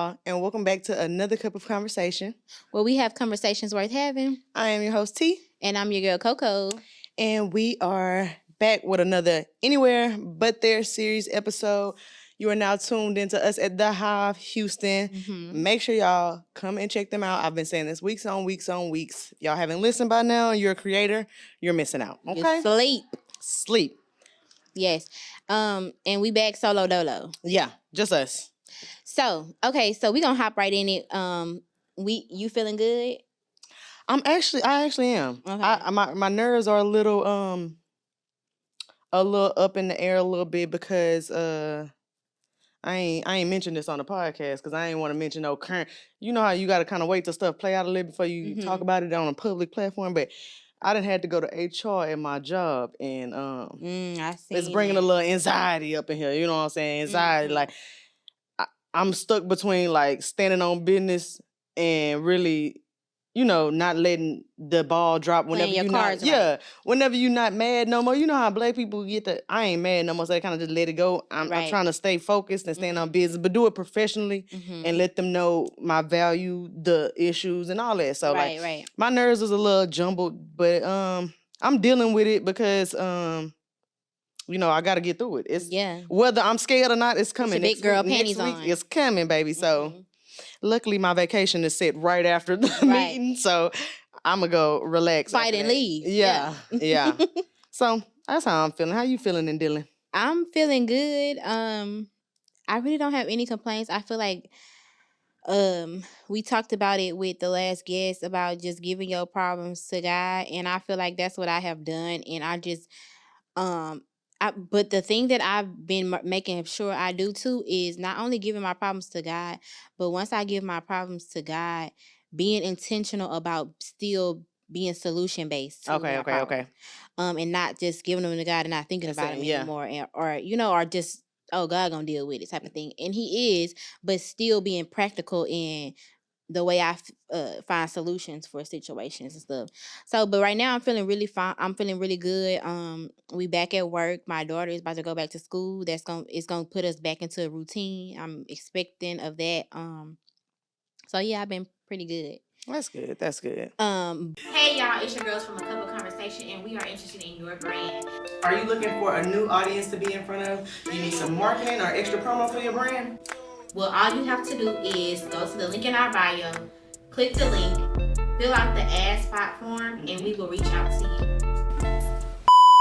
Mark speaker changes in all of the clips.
Speaker 1: y'all, and welcome back to another cup of conversation.
Speaker 2: Where we have conversations worth having.
Speaker 1: I am your host, T.
Speaker 2: And I'm your girl, Coco.
Speaker 1: And we are back with another Anywhere But There series episode. You are now tuned into us at The Hive, Houston.
Speaker 2: Mm-hmm.
Speaker 1: Make sure y'all come and check them out. I've been saying this weeks on weeks on weeks. Y'all haven't listened by now, you're a creator, you're missing out. Okay?
Speaker 2: You
Speaker 1: Sleep.
Speaker 2: Yes. And we back solo dolo.
Speaker 1: Yeah, just us.
Speaker 2: So we gonna hop right in it. You feeling good?
Speaker 1: I actually am.
Speaker 2: Okay.
Speaker 1: My nerves are a little up in the air a little bit because I ain't mentioned this on the podcast because I ain't want to mention no current. You know how you got to kind of wait till stuff play out a little before you talk about it on a public platform, but I done had to go to HR at my job, and it's bringing a little anxiety up in here. You know what I'm saying? Anxiety, like I'm stuck between like standing on business and really, not letting the ball drop whenever you're not. Yeah, whenever you're not mad no more. You know how black people get I ain't mad no more, so they kind of just let it go. I'm trying to stay focused and stand on business, but do it professionally and let them know my value, the issues, and all that. So my nerves is a little jumbled, but I'm dealing with it because I got to get through it. It's whether I'm scared or not, it's coming.
Speaker 2: It's big girl panties on.
Speaker 1: It's coming, baby. So luckily my vacation is set right after the meeting. So I'm going to go relax.
Speaker 2: Fight and leave.
Speaker 1: Yeah. So that's how I'm feeling. How you feeling and dealing?
Speaker 2: I'm feeling good. I really don't have any complaints. I feel like we talked about it with the last guest about just giving your problems to God. And I feel like that's what I have done. And I just, but the thing that I've been making sure I do too is not only giving my problems to God, but once I give my problems to God, being intentional about still being solution based.
Speaker 1: Okay.
Speaker 2: And not just giving them to God and not thinking about him anymore, or just God gonna deal with it type of thing. And He is, but still being practical in the way I find solutions for situations and stuff. So, but right now I'm feeling really fine. I'm feeling really good. We back at work. My daughter is about to go back to school. It's gonna put us back into a routine. I'm expecting of that. So yeah, I've been pretty good.
Speaker 1: That's good.
Speaker 2: Hey y'all, it's your girls from A Cup of Conversation, and we are interested in your brand.
Speaker 1: Are you looking for a new audience to be in front of? You need some marketing or extra promo for your brand?
Speaker 2: Well, all you have to do is go to the link in our bio, click the link, fill out the ad spot form, and we will reach out to you.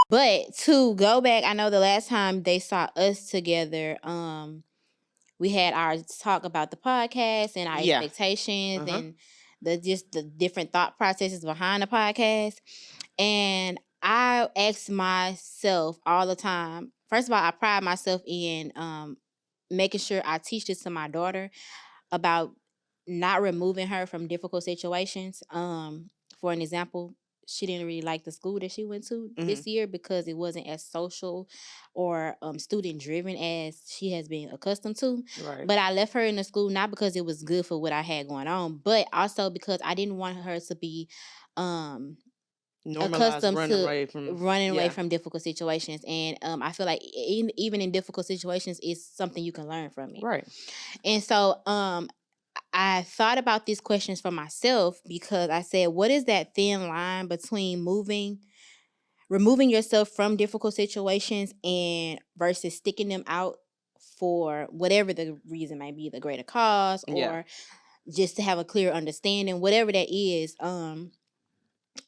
Speaker 2: But to go back, I know the last time they saw us together, we had our talk about the podcast and our expectations and the different thought processes behind the podcast. And I ask myself all the time, first of all, I pride myself in making sure I teach this to my daughter about not removing her from difficult situations. For an example, she didn't really like the school that she went to this year because it wasn't as social or student driven as she has been accustomed to.
Speaker 1: Right.
Speaker 2: But I left her in the school not because it was good for what I had going on, but also because I didn't want her to be accustomed to running away from difficult situations. And I feel like even in difficult situations, it's something you can learn from it.
Speaker 1: Right.
Speaker 2: And so I thought about these questions for myself because I said, what is that thin line between removing yourself from difficult situations and versus sticking them out for whatever the reason might be, the greater cause or just to have a clear understanding, whatever that is.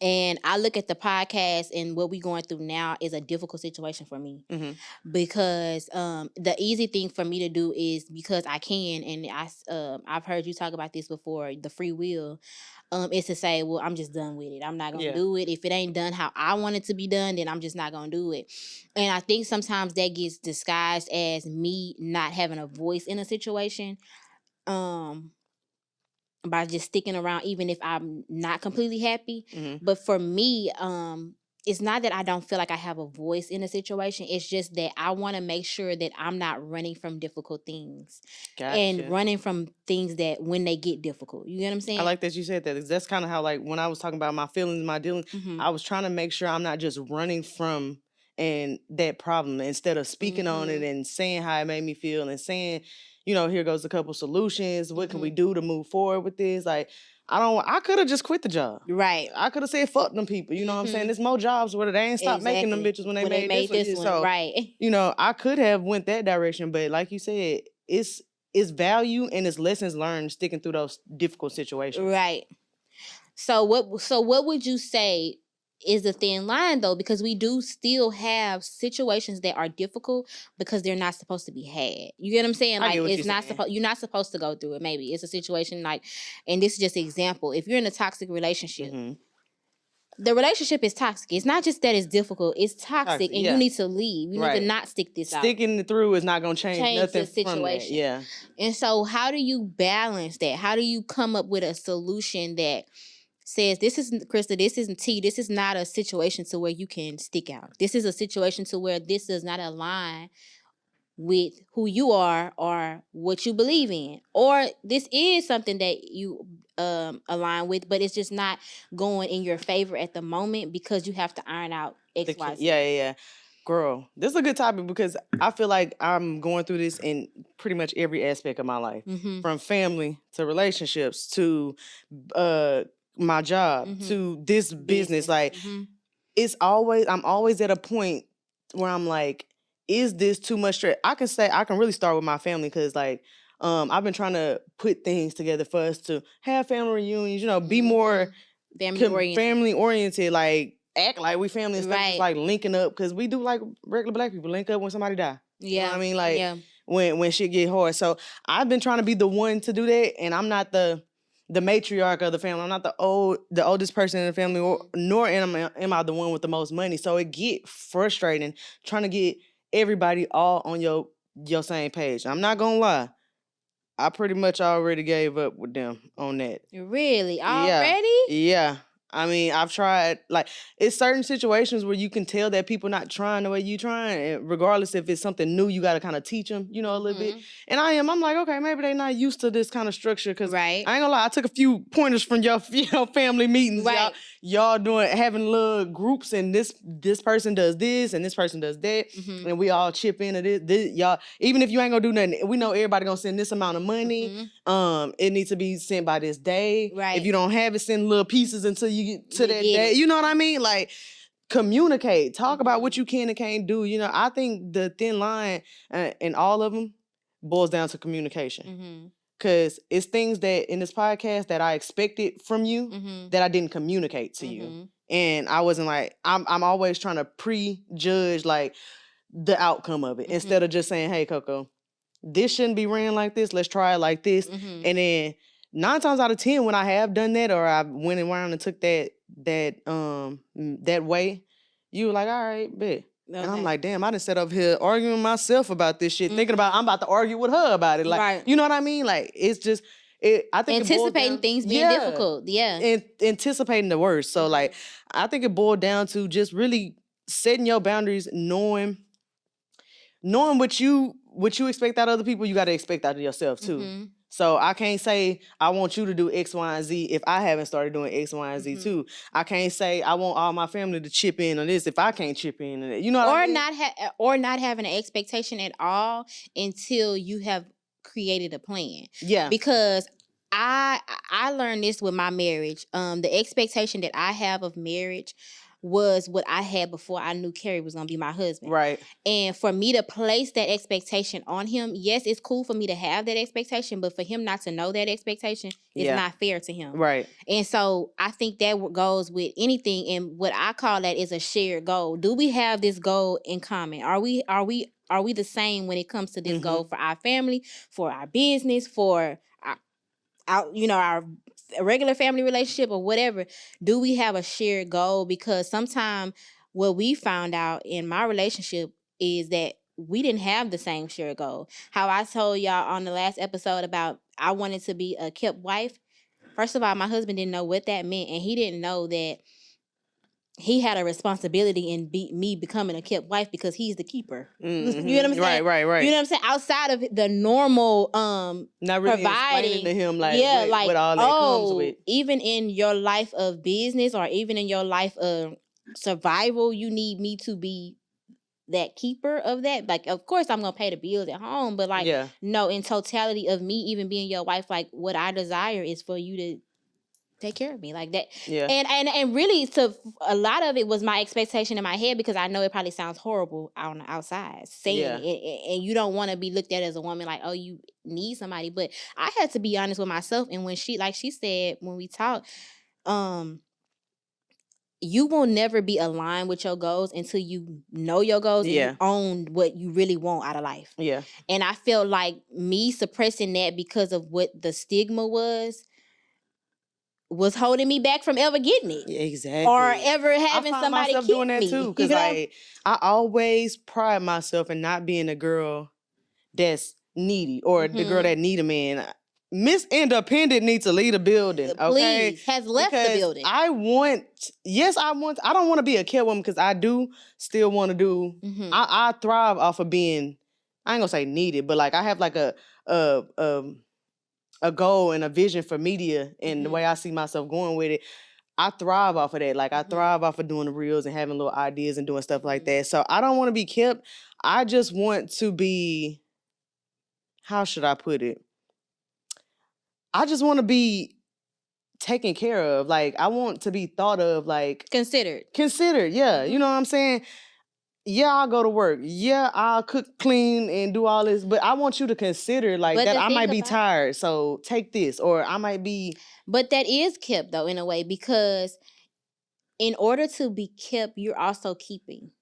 Speaker 2: And I look at the podcast and what we're going through now is a difficult situation for me because the easy thing for me to do is because I can, and I've heard you talk about this before, the free will, is to say, well, I'm just done with it. I'm not going to do it. If it ain't done how I want it to be done, then I'm just not going to do it. And I think sometimes that gets disguised as me not having a voice in a situation. By just sticking around even if I'm not completely happy. But for me, it's not that I don't feel like I have a voice in a situation. It's just that I want to make sure that I'm not running from difficult things.
Speaker 1: Gotcha.
Speaker 2: And running from things that when they get difficult. You get what I'm saying?
Speaker 1: I like that you said that. That's kind of how, like, when I was talking about my feelings, my dealings, I was trying to make sure I'm not just running from that problem instead of speaking on it and saying how it made me feel and saying here goes a couple solutions. What can we do to move forward with this? Like, I could have just quit the job.
Speaker 2: Right.
Speaker 1: I could have said, fuck them people. You know what I'm saying? There's more jobs where they ain't stopped making them bitches when they made this one. So,
Speaker 2: right.
Speaker 1: I could have went that direction, but like you said, it's value and it's lessons learned sticking through those difficult situations.
Speaker 2: Right. So what would you say is a thin line though? Because we do still have situations that are difficult because they're not supposed to be had. You get what I'm saying? Like it's not supposed, you're not supposed to go through it. Maybe it's a situation like, and this is just an example. If you're in a toxic relationship, the relationship is toxic. It's not just that it's difficult. It's toxic, and you need to leave. You need to not stick this out.
Speaker 1: Sticking it through is not going to change nothing
Speaker 2: the situation.
Speaker 1: From that. Yeah.
Speaker 2: And so how do you balance that? How do you come up with a solution that says, this is Krista, this isn't T, this is not a situation to where you can stick out. This is a situation to where this does not align with who you are or what you believe in. Or this is something that you align with, but it's just not going in your favor at the moment because you have to iron out X, Y, Z.
Speaker 1: Yeah. Girl, this is a good topic because I feel like I'm going through this in pretty much every aspect of my life. From family to relationships to my job to this business. Like I'm always at a point where I'm like, is this too much stress? I can really start with my family because like I've been trying to put things together for us to have family reunions, be more family oriented, like act like we family and stuff, just like linking up because we do like regular Black people link up when somebody die. You know what I mean? Like when shit get hard. So I've been trying to be the one to do that, and I'm not the matriarch of the family. I'm not the oldest person in the family, nor am I the one with the most money. So it get frustrating trying to get everybody all on your same page. I'm not gonna lie, I pretty much already gave up with them on that.
Speaker 2: Really? Already?
Speaker 1: Yeah. I mean, I've tried, like, it's certain situations where you can tell that people not trying the way you trying, and regardless if it's something new, you got to kind of teach them, a little bit. And I'm like, okay, maybe they're not used to this kind of structure, because I ain't gonna lie, I took a few pointers from your family meetings. Y'all having little groups, and this person does this, and this person does that, and we all chip into this. Y'all, even if you ain't gonna do nothing, we know everybody gonna send this amount of money. It needs to be sent by this day. If you don't have it, send little pieces until you get to that day. You know what I mean? Like, communicate. Talk about what you can and can't do. I think the thin line in all of them boils down to communication. Because it's things that in this podcast that I expected from you that I didn't communicate to you. And I wasn't like, I'm always trying to prejudge like the outcome of it instead of just saying, hey, Coco, this shouldn't be ran like this. Let's try it like this. And then 9 times out of 10, when I have done that or I went around and took that way, you were like, all right, bet. Okay. And I'm like, damn, I done sat up here arguing myself about this shit, thinking about I'm about to argue with her about it. Like, you know what I mean? Like, it's just, I think
Speaker 2: anticipating things being difficult.
Speaker 1: And anticipating the worst. So like, I think it boiled down to just really setting your boundaries, knowing what you expect out of other people, you got to expect out of yourself too. So I can't say I want you to do X, Y, and Z if I haven't started doing X, Y, and Z too. I can't say I want all my family to chip in on this if I can't chip in on it. You know what I mean?
Speaker 2: Or not having an expectation at all until you have created a plan. Yeah. Because I learned this with my marriage. The expectation that I have of marriage was what I had before I knew Kerry was going to be my husband. Right. And for me to place that expectation on him, yes, it's cool for me to have that expectation, but for him not to know that expectation is not fair to him. Right. And so I think that goes with anything, and what I call that is a shared goal. Do we have this goal in common? Are we the same when it comes to this goal for our family, for our business, for our regular family relationship or whatever? Do we have a shared goal? Because sometimes what we found out in my relationship is that we didn't have the same shared goal. How I told y'all on the last episode about I wanted to be a kept wife. First of all, my husband didn't know what that meant, and he didn't know that he had a responsibility in me becoming a kept wife because he's the keeper. You know what I'm saying? Right. You know what I'm saying? Outside of the normal
Speaker 1: not really
Speaker 2: providing
Speaker 1: explaining to him what all that comes with.
Speaker 2: Even in your life of business or even in your life of survival, you need me to be that keeper of that. Like, of course I'm gonna pay the bills at home, but like,
Speaker 1: Yeah.
Speaker 2: no, in totality of me even being your wife, like what I desire is for you to take care of me like that.
Speaker 1: Yeah.
Speaker 2: And really, so a lot of it was my expectation in my head, because I know it probably sounds horrible on the outside saying it, and you don't want to be looked at as a woman like, oh, you need somebody. But I had to be honest with myself, and when she, like she said when we talked, you will never be aligned with your goals until you know your goals and you own what you really want out of life.
Speaker 1: Yeah.
Speaker 2: And I felt like me suppressing that because of what the stigma was holding me back from ever getting it.
Speaker 1: Exactly.
Speaker 2: Or ever having somebody keep
Speaker 1: doing that
Speaker 2: me.
Speaker 1: too. Because like, I always pride myself in not being a girl that's needy or the girl that need a man. Miss Independent needs to leave the building. Okay.
Speaker 2: Please, has left the building.
Speaker 1: I don't want to be a care woman, because I do still want to do, I thrive off of being, I ain't gonna say needed, but like I have like a goal and a vision for media, and the way I see myself going with it, I thrive off of that. Like I thrive off of doing the reels and having little ideas and doing stuff like that. So I don't want to be kept. I just want to be, how should I put it? I just want to be taken care of. Like I want to be thought of, like
Speaker 2: considered.
Speaker 1: Yeah. You know what I'm saying? Yeah, I'll go to work. Yeah, I'll cook, clean, and do all this. But I want you to consider like that I might be tired, so take this. Or I might be...
Speaker 2: But that is kept though, in a way, because in order to be kept, you're also keeping.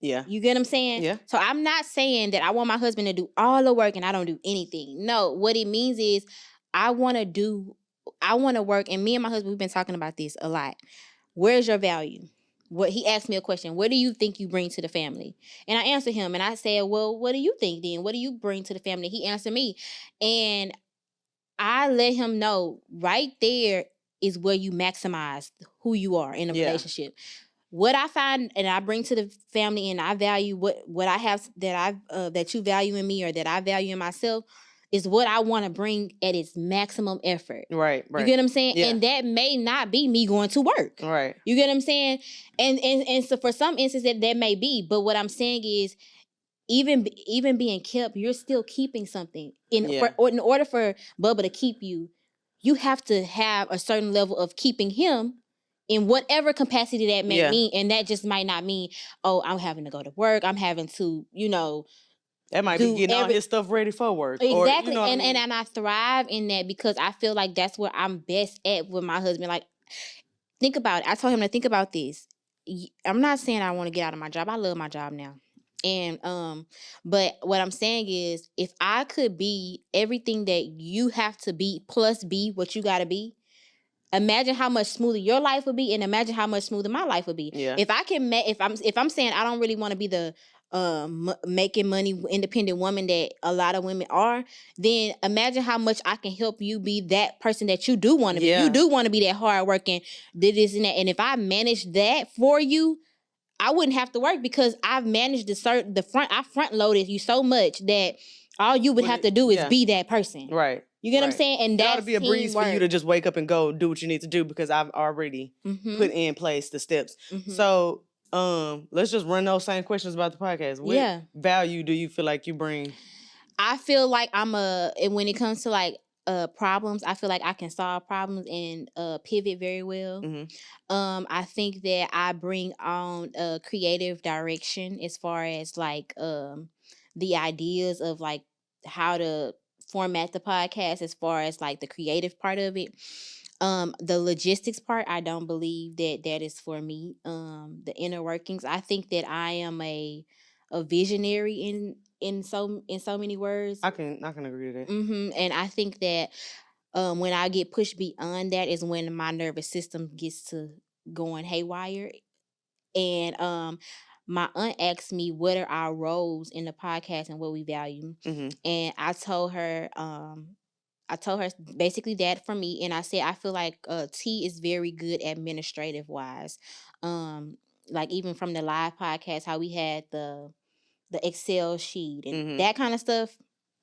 Speaker 1: Yeah.
Speaker 2: You get what I'm saying?
Speaker 1: Yeah.
Speaker 2: So I'm not saying that I want my husband to do all the work and I don't do anything. No, what it means is I want to work. And me and my husband, we've been talking about this a lot. Where's your value? What he asked me a question. What do you think you bring to the family? And I answered him and I said, well, what do you think then? What do you bring to the family? He answered me. And I let him know right there is where you maximize who you are in a relationship. What I find and I bring to the family, and I value what I have that you value in me or that I value in myself, is what I want to bring at its maximum effort.
Speaker 1: Right.
Speaker 2: You get what I'm saying? Yeah. And that may not be me going to work.
Speaker 1: Right.
Speaker 2: You get what I'm saying? And so for some instances that may be, but what I'm saying is even being kept, you're still keeping something. In order for Bubba to keep you, you have to have a certain level of keeping him in whatever capacity that may mean. And that just might not mean, oh, I'm having to go to work. I'm having to,
Speaker 1: that might be getting all his stuff ready for work.
Speaker 2: Exactly.
Speaker 1: Or,
Speaker 2: and I thrive in that because I feel like that's where I'm best at with my husband. Like, think about it. I told him to think about this. I'm not saying I want to get out of my job. I love my job now. And but what I'm saying is, if I could be everything that you have to be plus be what you got to be, imagine how much smoother your life would be, and imagine how much smoother my life would be.
Speaker 1: Yeah.
Speaker 2: If I can, if I'm saying I don't really want to be the making money independent woman that a lot of women are, then imagine how much I can help you be that person that you do want to be. You do want to be that hardworking, did this and that. And if I manage that for you, I wouldn't have to work because I've managed I front loaded you so much that all you would have to do is be that person.
Speaker 1: Right.
Speaker 2: You get what I'm saying? And that ought
Speaker 1: to be a breeze for you to just wake up and go do what you need to do, because I've already put in place the steps. So let's just run those same questions about the podcast. What value do you feel like you bring?
Speaker 2: I feel like and when it comes to like problems, I feel like I can solve problems and pivot very well. I think that I bring on a creative direction as far as like the ideas of like how to format the podcast, as far as like the creative part of it. The logistics part, I don't believe that is for me. The inner workings, I think that I am a visionary in so many words.
Speaker 1: I can agree to that.
Speaker 2: And I think that when I get pushed beyond that is when my nervous system gets to going haywire. And my aunt asked me what are our roles in the podcast and what we value. And I told her basically that for me, and I said I feel like T is very good administrative wise. Like even from the live podcast, how we had the Excel sheet and that kind of stuff.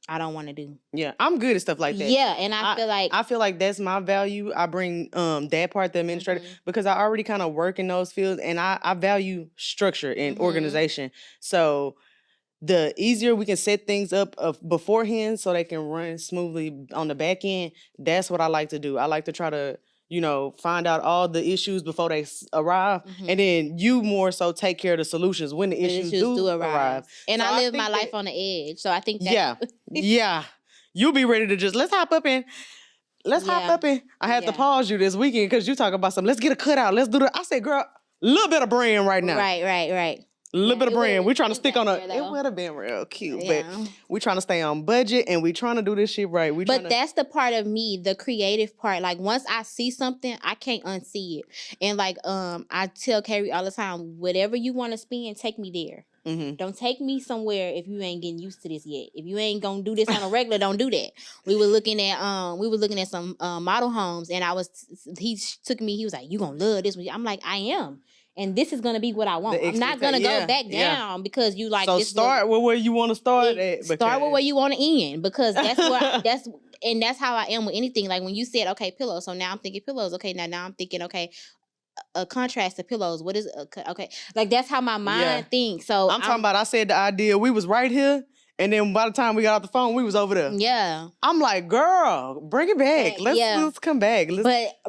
Speaker 2: I don't want to do.
Speaker 1: Yeah, I'm good at stuff like that.
Speaker 2: Yeah, and I
Speaker 1: feel like that's my value. I bring that part, the administrative, because I already kind of work in those fields, and I value structure and organization. So the easier we can set things up beforehand so they can run smoothly on the back end, that's what I like to do. I like to try to, find out all the issues before they arrive, and then you more so take care of the solutions when the issues do arrive.
Speaker 2: And
Speaker 1: So
Speaker 2: I live my life on the edge, so I think that
Speaker 1: yeah, you'll be ready to just hop up in. I had to pause you this weekend because you talk about something. Let's get a cutout. Let's do that. I said, girl, a little bit of brand right now.
Speaker 2: Right.
Speaker 1: A little bit of brand. We're trying to stick on it would have been real cute, but we're trying to stay on budget and we're trying to do this shit right.
Speaker 2: But that's the part of me, the creative part. Like once I see something, I can't unsee it. And like I tell Carrie all the time, whatever you want to spend, take me there. Don't take me somewhere if you ain't getting used to this yet. If you ain't gonna do this on a regular, don't do that. We were looking at some model homes, and he took me. He was like, "You gonna love this one?" I'm like, "I am." And this is going to be what I want. I'm not going to go back down because you like
Speaker 1: so
Speaker 2: this.
Speaker 1: So start with where you want to start at.
Speaker 2: Start with where you want to end because that's where that's how I am with anything. Like when you said, okay, pillows. So now I'm thinking pillows. Okay, now I'm thinking, okay, a contrast to pillows. What is okay? Like that's how my mind thinks. So
Speaker 1: I'm talking about. I said the idea. We was right here. And then by the time we got off the phone, we was over there.
Speaker 2: Yeah.
Speaker 1: I'm like, girl, bring it back. Let's come back.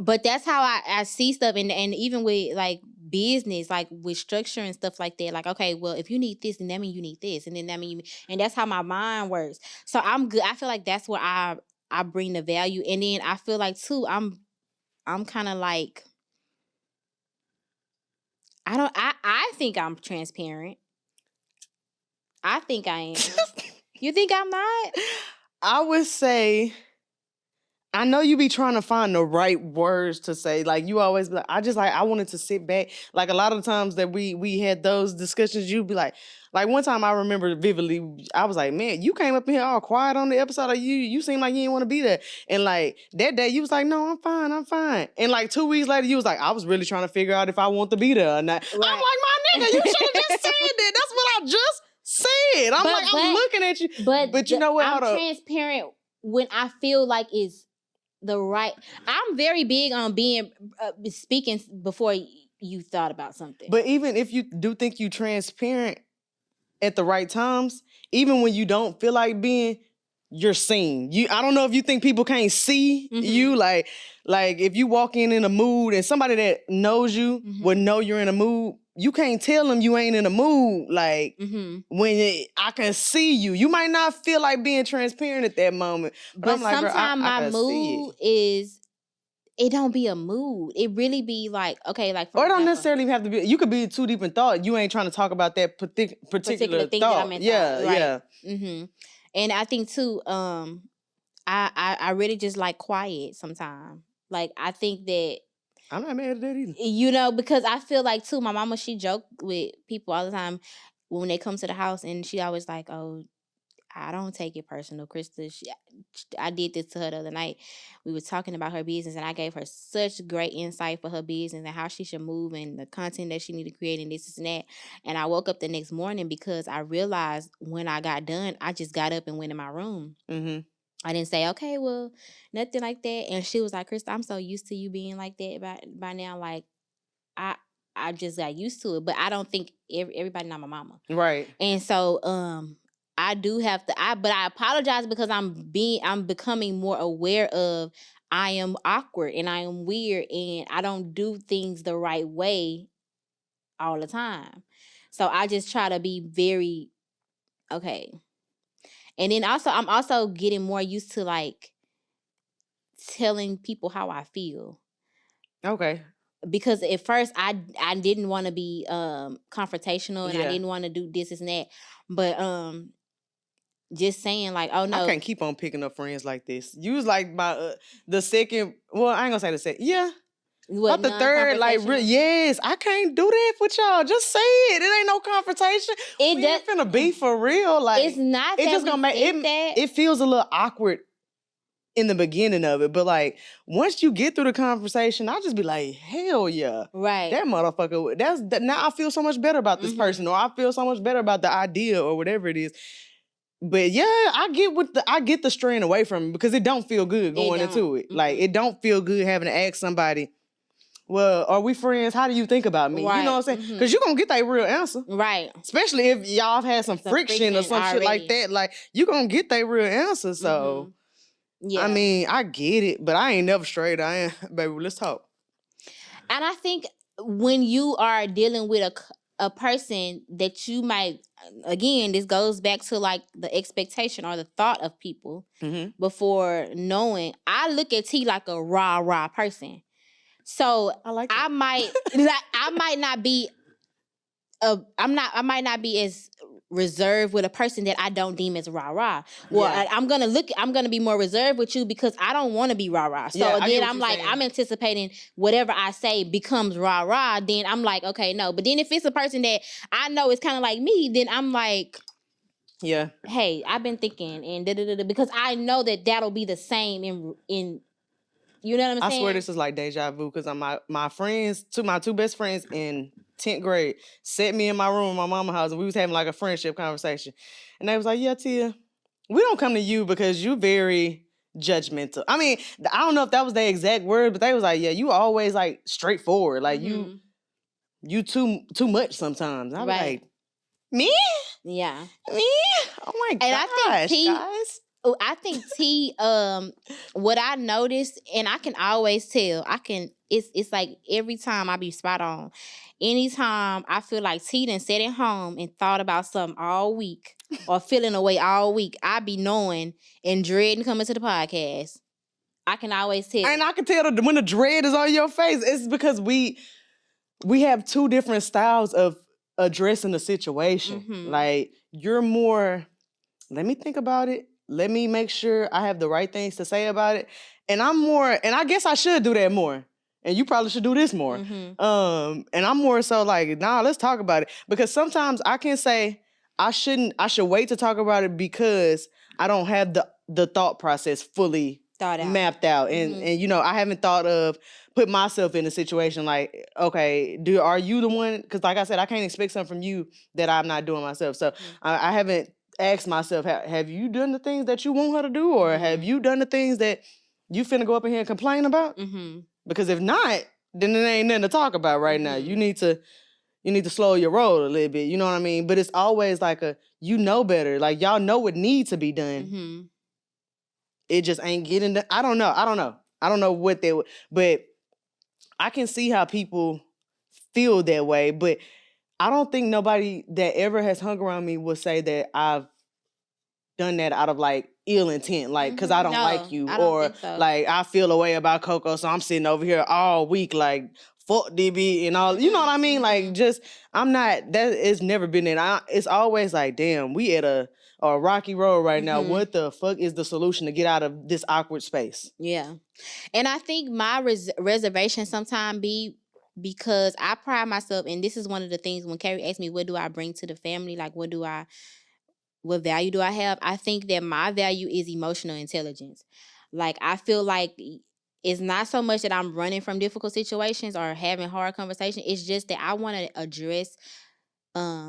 Speaker 2: But that's how I see stuff. And even with like business, like with structure and stuff like that. Like, okay, well, if you need this, then that means you need this. And then that means and that's how my mind works. So I'm good. I feel like that's where I bring the value. And then I feel like too, I'm kind of like, I think I'm transparent. I think I am. You think I'm not?
Speaker 1: I would say, I know you be trying to find the right words to say. Like you always be like, I wanted to sit back. Like a lot of the times that we had those discussions, you'd be like one time I remember vividly, I was like, man, you came up in here all quiet on the episode. Like you seemed like you didn't want to be there. And like that day you was like, no, I'm fine. And like 2 weeks later, you was like, I was really trying to figure out if I want to be there or not. Right. I'm like, my nigga, you should have just said that. That's what I just said. I'm looking at you. But you know what?
Speaker 2: I'm transparent when I feel like it's the right. I'm very big on being speaking before you thought about something.
Speaker 1: But even if you do think you transparent at the right times, even when you don't feel like being, you're seen. I don't know if you think people can't see you. Like if you walk in a mood and somebody that knows you would know you're in a mood. You can't tell them you ain't in a mood. Like when I can see you, you might not feel like being transparent at that moment. But I'm like,
Speaker 2: sometimes my mood is, it don't be a mood. It really be like, okay, like
Speaker 1: or it don't necessarily have to be. You could be too deep in thought. You ain't trying to talk about that particular thing
Speaker 2: thought.
Speaker 1: That I'm in thought.
Speaker 2: Right. Yeah. And I think too, I really just like quiet sometimes. Like I think that.
Speaker 1: I'm not mad at that either.
Speaker 2: You know, because I feel like too, my mama, she joked with people all the time when they come to the house, and she always like, oh, I don't take it personal, Krista. I did this to her the other night. We were talking about her business, and I gave her such great insight for her business and how she should move and the content that she need to create and this and that. And I woke up the next morning because I realized when I got done, I just got up and went in my room. I didn't say, okay, well, nothing like that. And she was like, Krista, I'm so used to you being like that by now. Like, I just got used to it. But I don't think everybody not my mama.
Speaker 1: Right.
Speaker 2: And so I do have to, but I apologize because I'm becoming more aware of I am awkward and I am weird and I don't do things the right way all the time. So I just try to be very, okay. And then also, I'm also getting more used to like telling people how I feel.
Speaker 1: Okay.
Speaker 2: Because at first I didn't want to be confrontational and I didn't want to do this and that. But just saying like, oh no.
Speaker 1: I can't keep on picking up friends like this. You was like the second, well, I ain't gonna say the second. Yeah. What, the third, like, yes, I can't do that with y'all. Just say it. It ain't no confrontation. We ain't finna be for real. Like,
Speaker 2: it's not.
Speaker 1: It's just gonna make it. It feels a little awkward in the beginning of it, but like once you get through the conversation, I'll just be like, hell yeah,
Speaker 2: right?
Speaker 1: That motherfucker. Now I feel so much better about this person, or I feel so much better about the idea, or whatever it is. But yeah, I get the straying away from it because it don't feel good going into it. Like it don't feel good having to ask somebody, well, are we friends? How do you think about me?
Speaker 2: Right.
Speaker 1: You know what I'm saying? Because you're going to get that real answer.
Speaker 2: Right.
Speaker 1: Especially if y'all have had some friction or some shit like that. Like, you're going to get that real answer. So, yeah. I mean, I get it, but I ain't never straight. Baby, let's talk.
Speaker 2: And I think when you are dealing with a person that you might, again, this goes back to like the expectation or the thought of people before knowing. I look at T like a rah person. So I might not be I might not be as reserved with a person that I don't deem as rah. Well, yeah. I'm gonna be more reserved with you because I don't want to be rah. So yeah, then I'm like, saying. I'm anticipating whatever I say becomes rah. Then I'm like, okay, no. But then if it's a person that I know is kind of like me, then I'm like,
Speaker 1: yeah,
Speaker 2: hey, I've been thinking and because I know that that'll be the same in. You know what I'm saying?
Speaker 1: I swear this is like deja vu because my two best friends in 10th grade set me in my room in my mama's house and we was having like a friendship conversation. And they was like, yeah, Tia, we don't come to you because you very judgmental. I mean, I don't know if that was their exact word, but they was like, yeah, you always like straightforward. Like you too much sometimes. I was like, me?
Speaker 2: Yeah.
Speaker 1: Me? Oh my gosh, guys.
Speaker 2: I think T, what I noticed, and I can always tell, it's like every time I be spot on. Anytime I feel like T done sat at home and thought about something all week or feeling away all week, I be knowing and dreading coming to the podcast. I can always tell.
Speaker 1: And I can tell when the dread is on your face, it's because we have two different styles of addressing the situation. Like, you're more, let me think about it. Let me make sure I have the right things to say about it. And I'm more, and I guess I should do that more. And you probably should do this more. And I'm more so like, nah, let's talk about it. Because sometimes I can say I should wait to talk about it because I don't have the thought process fully mapped out. And you know, I haven't thought of put myself in a situation like, okay, are you the one? Because like I said, I can't expect something from you that I'm not doing myself. So I haven't ask myself, have you done the things that you want her to do? Or have you done the things that you finna go up in here and complain about? Because if not, then it ain't nothing to talk about right now. You need to slow your roll a little bit. You know what I mean? But it's always like you know better. Like, y'all know what needs to be done. It just ain't getting done. I don't know what they would, but I can see how people feel that way. But I don't think nobody that ever has hung around me would say that I've done that out of like ill intent, like because I don't like you, or like I feel a way about Coco, so I'm sitting over here all week like fuck DB and all. You know what I mean? Like, just I'm not. That it's never been that. It's always like, damn, we at a rocky road right now. What the fuck is the solution to get out of this awkward space?
Speaker 2: Yeah, and I think my reservation sometimes be. Because I pride myself, and this is one of the things when Carrie asked me, what do I bring to the family? Like, what value do I have? I think that my value is emotional intelligence. Like, I feel like it's not so much that I'm running from difficult situations or having hard conversations. It's just that I want to address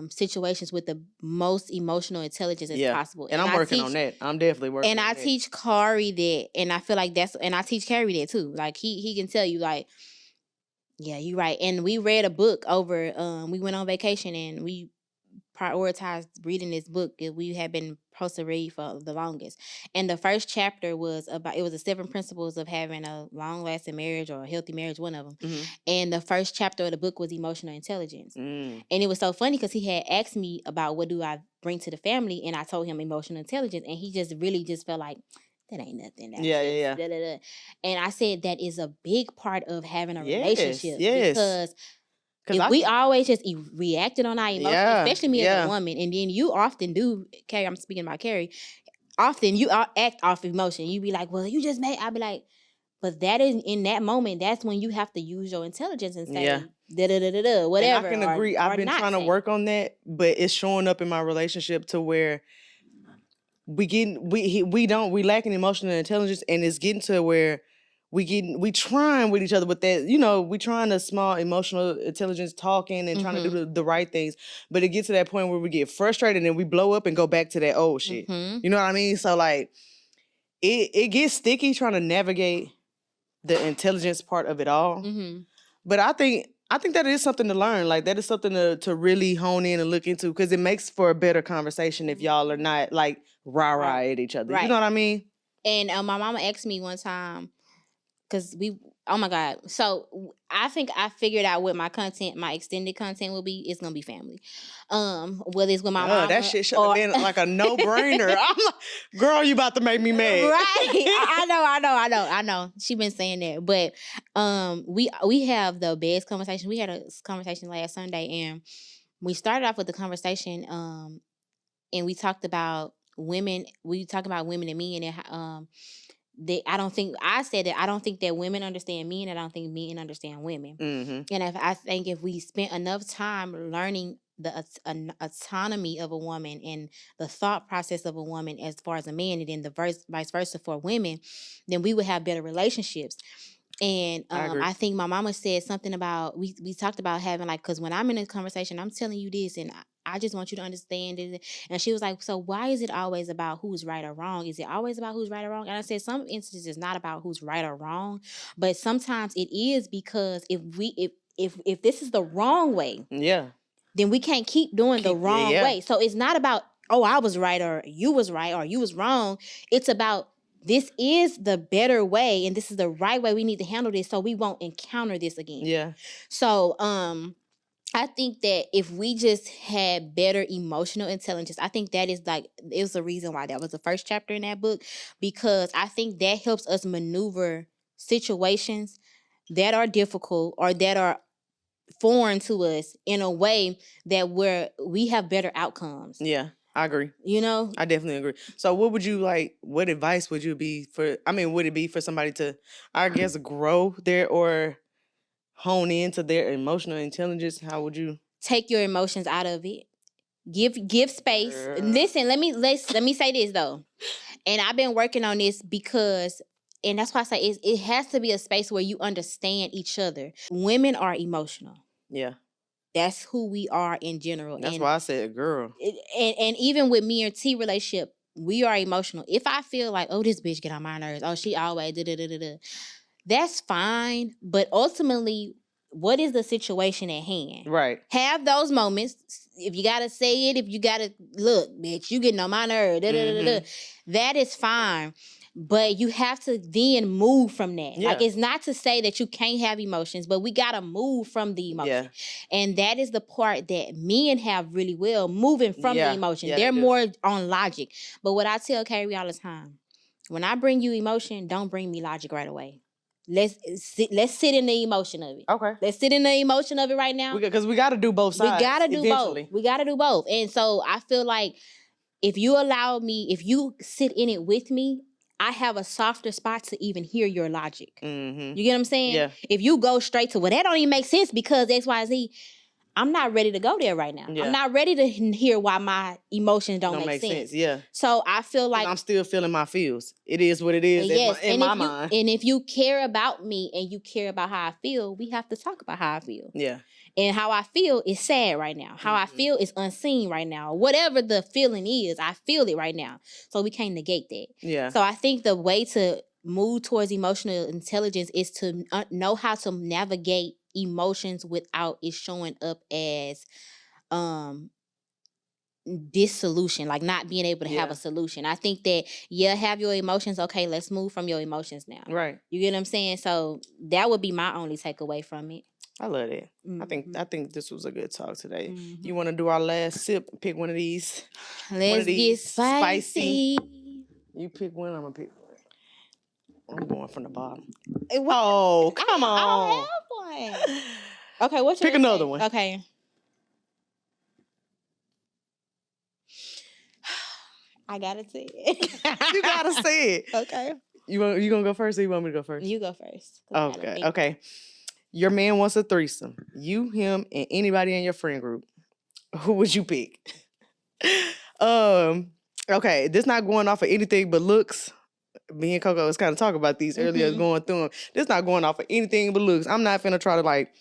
Speaker 2: situations with the most emotional intelligence as possible.
Speaker 1: And I'm working on that. I'm definitely working on that.
Speaker 2: And I teach Kari that, and I feel like and I teach Carrie that too. Like, he can tell you, like, yeah, you're right. And we read a book over, we went on vacation and we prioritized reading this book that we had been supposed to read for the longest. And the first chapter was the 7 principles of having a long-lasting marriage or a healthy marriage, one of them. And the first chapter of the book was emotional intelligence. And it was so funny because he had asked me about what do I bring to the family, and I told him emotional intelligence, and he just really just felt like, that ain't nothing.
Speaker 1: Yeah.
Speaker 2: Da, da, da. And I said that is a big part of having a relationship. Because if we always just reacted on our emotions, especially me as a woman, and then you often do, Carrie, I'm speaking about Carrie, often you act off emotion. You be like, well, you just made, I'll be like, but that is, in that moment, that's when you have to use your intelligence and say, whatever.
Speaker 1: And I can agree. I've been trying to work on that, but it's showing up in my relationship to where we lacking emotional intelligence, and it's getting to where we trying with each other with that, you know, we trying to small emotional intelligence talking and trying to do the right things, but it gets to that point where we get frustrated and we blow up and go back to that old shit. You know what I mean? So like it gets sticky trying to navigate the intelligence part of it all. But I think that is something to learn. Like that is something to really hone in and look into, because it makes for a better conversation if y'all are not like rah-rah at each other. You know what I mean?
Speaker 2: And my mama asked me one time, because oh my God. So I think I figured out what my content, my extended content will be. It's going to be family. Whether it's with my mama.
Speaker 1: That shit should have been like a no-brainer. I'm like, girl, you about to make me mad.
Speaker 2: Right. I know. She been saying that. But we have the best conversation. We had a conversation last Sunday, and we started off with the conversation, and we talked about women. We talked about women and men, and I don't think that women understand men, and I don't think men understand women. And I think if we spent enough time learning the autonomy of a woman and the thought process of a woman as far as a man, and then the vice versa for women, then we would have better relationships. And I think my mama said something about, we talked about having, like, because when I'm in a conversation, I'm telling you this, and I just want you to understand it. And she was like, so why is it always about who's right or wrong? Is it always about who's right or wrong? And I said, some instances it's not about who's right or wrong, but sometimes it is, because if this is the wrong way, then we can't keep doing the wrong way. So it's not about, oh, I was right or you was right or you was wrong. It's about, this is the better way and this is the right way. We need to handle this so we won't encounter this again. So I think that if we just had better emotional intelligence, I think that is like, it was the reason why that was the first chapter in that book, because I think that helps us maneuver situations that are difficult or that are foreign to us in a way that we have better outcomes.
Speaker 1: Yeah, I agree.
Speaker 2: You know?
Speaker 1: I definitely agree. So what advice would you would it be for somebody to, I guess, grow there or hone into their emotional intelligence? How would you?
Speaker 2: Take your emotions out of it. Give space. Listen, let me say this though. And I've been working on this because, and that's why I say it has to be a space where you understand each other. Women are emotional.
Speaker 1: Yeah.
Speaker 2: That's who we are in general.
Speaker 1: That's why I said girl.
Speaker 2: And even with me and T relationship, we are emotional. If I feel like, oh, this bitch get on my nerves, oh, she always da-da-da-da-da, that's fine. But ultimately, what is the situation at hand?
Speaker 1: Right.
Speaker 2: Have those moments. If you gotta say it, if you gotta, look, bitch, you getting on my nerve, that is fine. But you have to then move from that. Like, it's not to say that you can't have emotions, but we gotta move from the emotion. And that is the part that men have really well, moving from the emotion. They're more on logic. But what I tell Carrie all the time, when I bring you emotion, don't bring me logic right away. Let's sit in the emotion of it. Okay. Let's sit in the emotion of it right now.
Speaker 1: Because we got to do both sides.
Speaker 2: We got to do both. We got to do both. And so I feel like if you sit in it with me, I have a softer spot to even hear your logic. You get what I'm saying? Yeah. If you go straight to, well, that don't even make sense because X, Y, Z, I'm not ready to go there right now. Yeah. I'm not ready to hear why my emotions don't make sense. Yeah. So I feel like
Speaker 1: I'm still feeling my feels. It is what it is in my mind.
Speaker 2: And if you care about me and you care about how I feel, we have to talk about how I feel. Yeah. And how I feel is sad right now. How I feel is unseen right now. Whatever the feeling is, I feel it right now. So we can't negate that. Yeah. So I think the way to move towards emotional intelligence is to know how to navigate emotions without it showing up as dissolution, like not being able to have a solution. I think that, have your emotions. Okay, let's move from your emotions now. Right. You get what I'm saying? So that would be my only takeaway from it.
Speaker 1: I love it. I think this was a good talk today. You want to do our last sip? Pick one of these.
Speaker 2: Let's get spicy.
Speaker 1: You pick one. I'm gonna pick one. I'm going from the bottom. Oh, come on!
Speaker 2: I don't have one. Okay, what's your
Speaker 1: pick another one?
Speaker 2: Okay. I gotta say it.
Speaker 1: You gotta say it.
Speaker 2: Okay.
Speaker 1: You gonna go first, or you want me to go first?
Speaker 2: You go first.
Speaker 1: Okay. Okay. Your man wants a threesome. You, him, and anybody in your friend group. Who would you pick? Okay, this not going off of anything but looks. me and Coco was kind of talking about these earlier, going through them. This not going off of anything but looks. I'm not finna try to like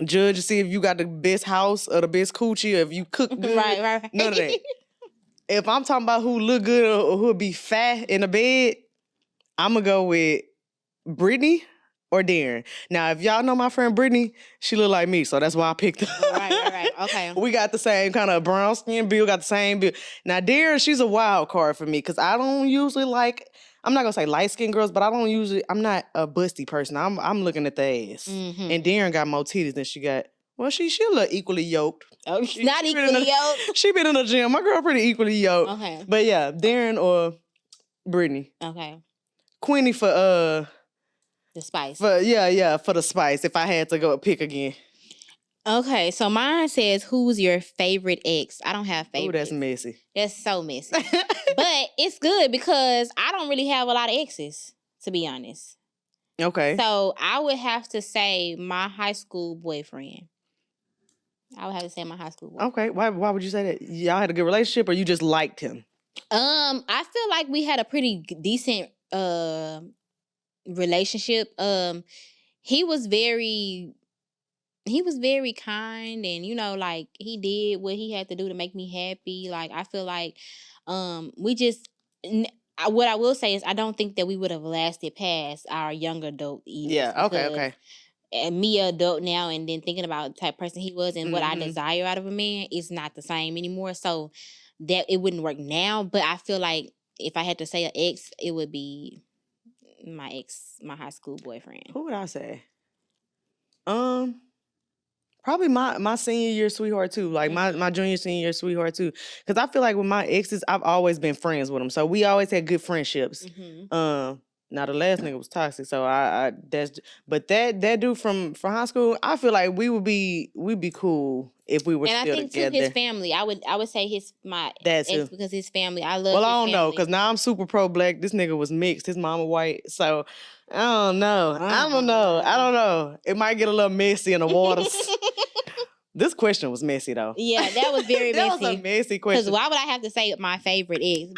Speaker 1: judge to see if you got the best house or the best coochie or if you cook good.
Speaker 2: Right.
Speaker 1: None of that. If I'm talking about who look good or who'll be fat in the bed, I'm gonna go with Brittany or Darren. Now, if y'all know my friend Brittany, she look like me, so that's why I picked her.
Speaker 2: Right. Okay.
Speaker 1: We got the same kind of brown skin build, got the same build. Now, Darren, she's a wild card for me because I don't usually like, I'm not gonna say light skinned girls, but I'm not a busty person. I'm looking at the ass. And Darren got more titties than she got. Well, she look equally yoked.
Speaker 2: Oh, she's not equally yoked.
Speaker 1: She been in the gym. My girl pretty equally yoked.
Speaker 2: Okay.
Speaker 1: But yeah, Darren or Brittany.
Speaker 2: Okay.
Speaker 1: Queenie for
Speaker 2: the spice.
Speaker 1: For the spice. If I had to go pick again.
Speaker 2: Okay, so mine says, "Who's your favorite ex?" I don't have favorites.
Speaker 1: Oh, that's messy.
Speaker 2: That's so messy. But it's good because I don't really have a lot of exes, to be honest.
Speaker 1: Okay.
Speaker 2: So I would have to say my high school boyfriend.
Speaker 1: Okay. Why would you say that? Y'all had a good relationship or you just liked him?
Speaker 2: I feel like we had a pretty decent relationship. He was very kind, and like he did what he had to do to make me happy. Like I feel like we just what I will say is I don't think that we would have lasted past our young adult years.
Speaker 1: Yeah, okay.
Speaker 2: And me, adult now, and then thinking about the type of person he was and what I desire out of a man is not the same anymore. So that it wouldn't work now. But I feel like if I had to say an ex, it would be my ex, my high school boyfriend.
Speaker 1: Who would I say? Probably my senior year sweetheart too. Like my junior, senior year sweetheart too. Because I feel like with my exes, I've always been friends with them. So we always had good friendships. Now the last nigga was toxic, so but that dude from high school, I feel like we'd be cool if we were still together. And I think
Speaker 2: too, his family, I would say my
Speaker 1: ex
Speaker 2: because his family, I love.
Speaker 1: Well, I don't know, because now I'm super pro black. This nigga was mixed. His mama white, so I don't know. I don't know. It might get a little messy in the waters. This question was messy, though.
Speaker 2: Yeah, that was very messy.
Speaker 1: That was a messy question.
Speaker 2: Because why would I have to say my favorite ex?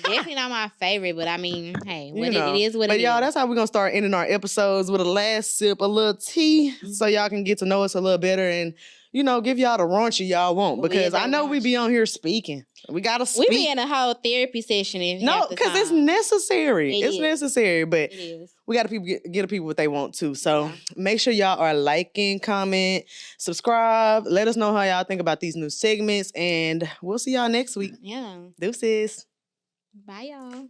Speaker 2: Definitely not my favorite, but I mean, hey, it is what it is.
Speaker 1: But y'all, that's how we're going to start ending our episodes with a last sip, a little tea, so y'all can get to know us a little better and, give y'all the raunchy y'all want. Because I know we be on here speaking. We got to speak.
Speaker 2: We be in a whole therapy session.
Speaker 1: Because it's necessary. It's necessary, but
Speaker 2: it is.
Speaker 1: We got to get the people what they want to. So make sure y'all are liking, comment, subscribe. Let us know how y'all think about these new segments, and we'll see y'all next week.
Speaker 2: Yeah.
Speaker 1: Deuces.
Speaker 2: Bye, y'all.